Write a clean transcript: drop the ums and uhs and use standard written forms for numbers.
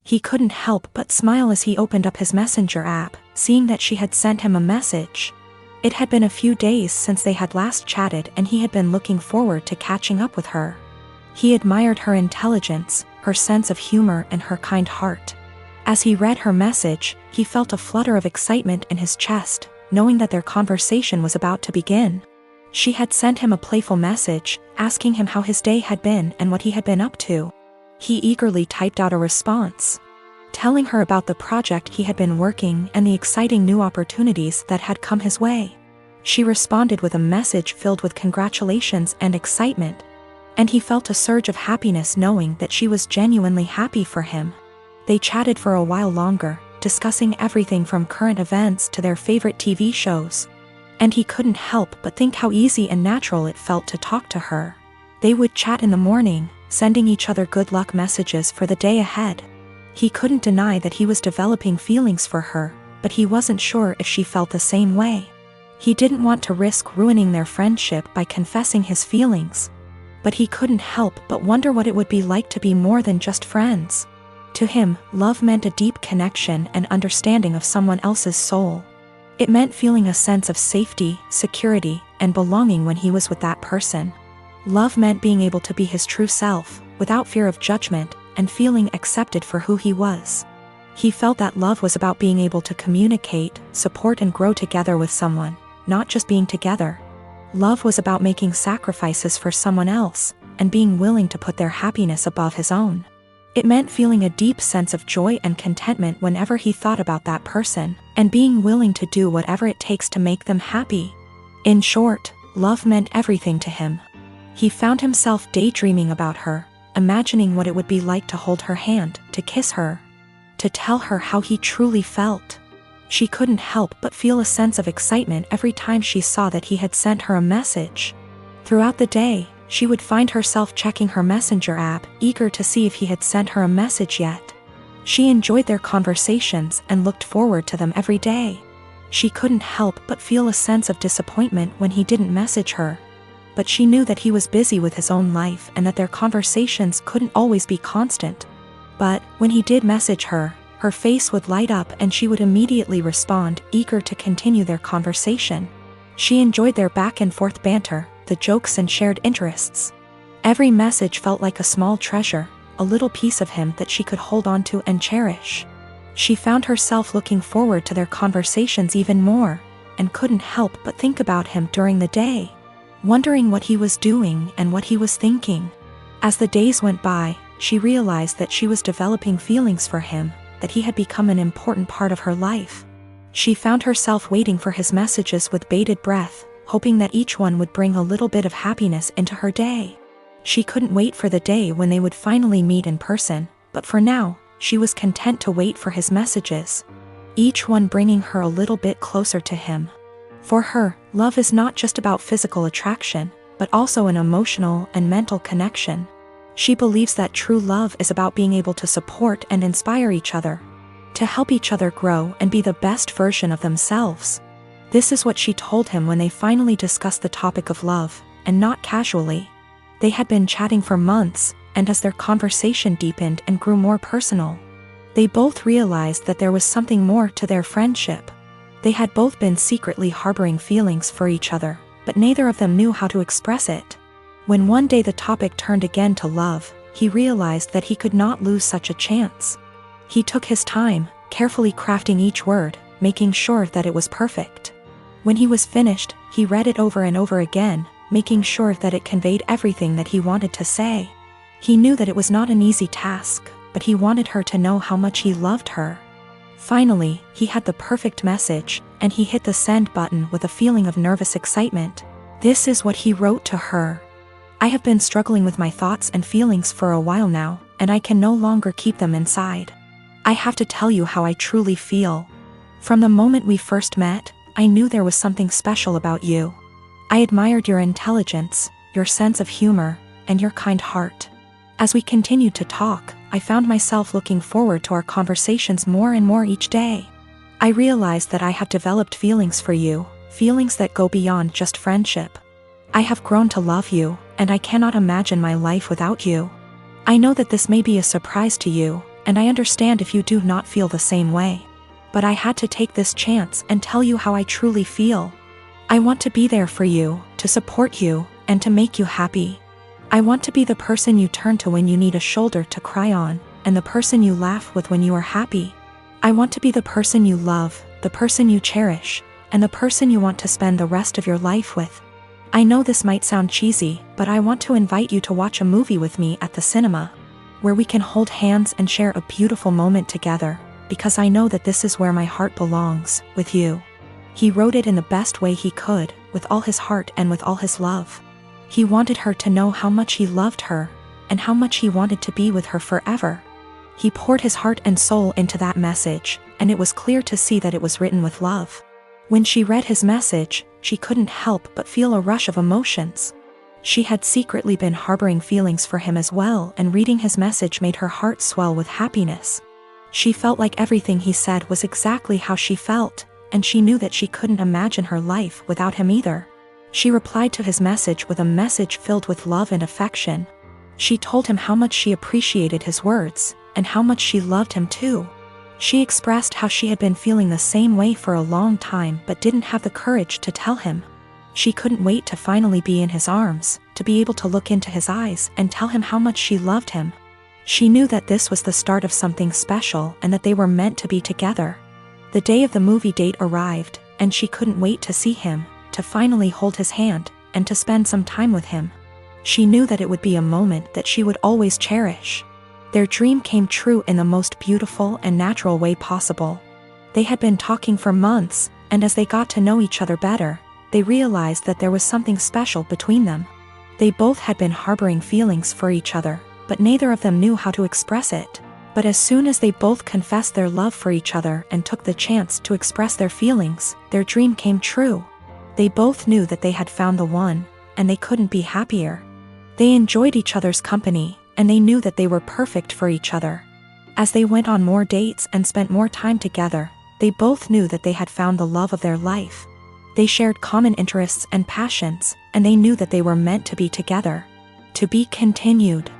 He couldn't help but smile as he opened up his messenger app, seeing that she had sent him a message. It had been a few days since they had last chatted and he had been looking forward to catching up with her. He admired her intelligence, her sense of humor and her kind heart. As he read her message, he felt a flutter of excitement in his chest, knowing that their conversation was about to begin. She had sent him a playful message, asking him how his day had been and what he had been up to. He eagerly typed out a response, telling her about the project he had been working and the exciting new opportunities that had come his way. She responded with a message filled with congratulations and excitement, and he felt a surge of happiness knowing that she was genuinely happy for him. They chatted for a while longer, discussing everything from current events to their favorite TV shows. And he couldn't help but think how easy and natural it felt to talk to her. They would chat in the morning, sending each other good luck messages for the day ahead. He couldn't deny that he was developing feelings for her, but he wasn't sure if she felt the same way. He didn't want to risk ruining their friendship by confessing his feelings. But he couldn't help but wonder what it would be like to be more than just friends. To him, love meant a deep connection and understanding of someone else's soul. It meant feeling a sense of safety, security, and belonging when he was with that person. Love meant being able to be his true self, without fear of judgment, and feeling accepted for who he was. He felt that love was about being able to communicate, support and grow together with someone, not just being together. Love was about making sacrifices for someone else, and being willing to put their happiness above his own. It meant feeling a deep sense of joy and contentment whenever he thought about that person, and being willing to do whatever it takes to make them happy. In short, love meant everything to him. He found himself daydreaming about her, imagining what it would be like to hold her hand, to kiss her, to tell her how he truly felt. She couldn't help but feel a sense of excitement every time she saw that he had sent her a message. Throughout the day, she would find herself checking her messenger app, eager to see if he had sent her a message yet. She enjoyed their conversations and looked forward to them every day. She couldn't help but feel a sense of disappointment when he didn't message her. But she knew that he was busy with his own life and that their conversations couldn't always be constant. But when he did message her, her face would light up and she would immediately respond, eager to continue their conversation. She enjoyed their back-and-forth banter, the jokes and shared interests. Every message felt like a small treasure, a little piece of him that she could hold on to and cherish. She found herself looking forward to their conversations even more, and couldn't help but think about him during the day, wondering what he was doing and what he was thinking. As the days went by, she realized that she was developing feelings for him, that he had become an important part of her life. She found herself waiting for his messages with bated breath, hoping that each one would bring a little bit of happiness into her day. She couldn't wait for the day when they would finally meet in person, but for now, she was content to wait for his messages, each one bringing her a little bit closer to him. For her, love is not just about physical attraction, but also an emotional and mental connection. She believes that true love is about being able to support and inspire each other, to help each other grow and be the best version of themselves. This is what she told him when they finally discussed the topic of love, and not casually. They had been chatting for months, and as their conversation deepened and grew more personal, they both realized that there was something more to their friendship. They had both been secretly harboring feelings for each other, but neither of them knew how to express it. When one day the topic turned again to love, he realized that he could not lose such a chance. He took his time, carefully crafting each word, making sure that it was perfect. When he was finished, he read it over and over again, making sure that it conveyed everything that he wanted to say. He knew that it was not an easy task, but he wanted her to know how much he loved her. Finally, he had the perfect message, and he hit the send button with a feeling of nervous excitement. This is what he wrote to her. I have been struggling with my thoughts and feelings for a while now, and I can no longer keep them inside. I have to tell you how I truly feel. From the moment we first met, I knew there was something special about you. I admired your intelligence, your sense of humor, and your kind heart. As we continued to talk, I found myself looking forward to our conversations more and more each day. I realized that I have developed feelings for you, feelings that go beyond just friendship. I have grown to love you, and I cannot imagine my life without you. I know that this may be a surprise to you, and I understand if you do not feel the same way. But I had to take this chance and tell you how I truly feel. I want to be there for you, to support you, and to make you happy. I want to be the person you turn to when you need a shoulder to cry on, and the person you laugh with when you are happy. I want to be the person you love, the person you cherish, and the person you want to spend the rest of your life with. I know this might sound cheesy, but I want to invite you to watch a movie with me at the cinema, where we can hold hands and share a beautiful moment together, because I know that this is where my heart belongs, with you. He wrote it in the best way he could, with all his heart and with all his love. He wanted her to know how much he loved her, and how much he wanted to be with her forever. He poured his heart and soul into that message, and it was clear to see that it was written with love. When she read his message, she couldn't help but feel a rush of emotions. She had secretly been harboring feelings for him as well, and reading his message made her heart swell with happiness. She felt like everything he said was exactly how she felt, and she knew that she couldn't imagine her life without him either. She replied to his message with a message filled with love and affection. She told him how much she appreciated his words, and how much she loved him too. She expressed how she had been feeling the same way for a long time but didn't have the courage to tell him. She couldn't wait to finally be in his arms, to be able to look into his eyes and tell him how much she loved him. She knew that this was the start of something special and that they were meant to be together. The day of the movie date arrived, and she couldn't wait to see him, to finally hold his hand, and to spend some time with him. She knew that it would be a moment that she would always cherish. Their dream came true in the most beautiful and natural way possible. They had been talking for months, and as they got to know each other better, they realized that there was something special between them. They both had been harboring feelings for each other, but neither of them knew how to express it. But as soon as they both confessed their love for each other and took the chance to express their feelings, their dream came true. They both knew that they had found the one, and they couldn't be happier. They enjoyed each other's company, and they knew that they were perfect for each other. As they went on more dates and spent more time together, they both knew that they had found the love of their life. They shared common interests and passions, and they knew that they were meant to be together. To be continued.